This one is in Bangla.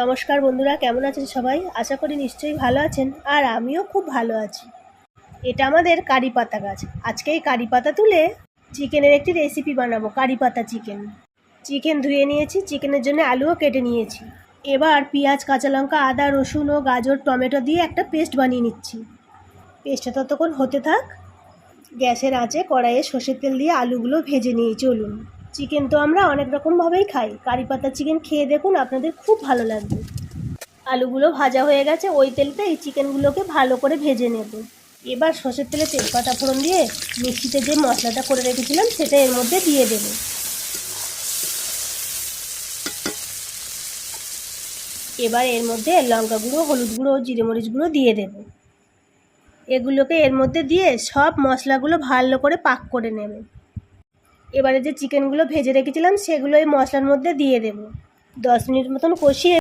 নমস্কার বন্ধুরা, কেমন আছেন সবাই? আশা করি নিশ্চয়ই ভালো আছেন, আর আমিও খুব ভালো আছি। এটা আমাদের কারি পাতা গাছ। আজকে এই কারি পাতা তুলে চিকেনের একটি রেসিপি বানাবো, কারি পাতা চিকেন। চিকেন ধুয়ে নিয়েছি, চিকেনের জন্য আলুও কেটে নিয়েছি। এবার পেঁয়াজ, কাঁচা লঙ্কা, আদা, রসুন ও গাজর, টমেটো দিয়ে একটা পেস্ট বানিয়ে নিচ্ছি। পেস্টটা ততক্ষণ হতে থাক। গ্যাসের আঁচে কড়াইয়ে সর্ষের তেল দিয়ে আলুগুলো ভেজে নিয়ে চলুন। চিকেন তো আমরা অনেক রকমভাবেই খাই, কারি পাতা চিকেন খেয়ে দেখুন, আপনাদের খুব ভালো লাগবে। আলুগুলো ভাজা হয়ে গেছে, ওই তেলতে এই চিকেনগুলোকে ভালো করে ভেজে নেব। এবার সর্ষের তেলে তেজপাতা ফোড়ন দিয়ে মিক্সিতে যে মশলাটা করে রেখেছিলাম সেটা এর মধ্যে দিয়ে দেব। এবার এর মধ্যে লঙ্কা গুঁড়ো, হলুদ গুঁড়ো, জিরে মরিচ গুঁড়ো দিয়ে দেব। এগুলোকে এর মধ্যে দিয়ে সব মশলাগুলো ভালো করে পাক করে নেব। এবারে যে চিকেনগুলো ভেজে রেখেছিলাম সেগুলো এই মশলার মধ্যে দিয়ে দেব। 10 মিনিট মতন কষিয়ে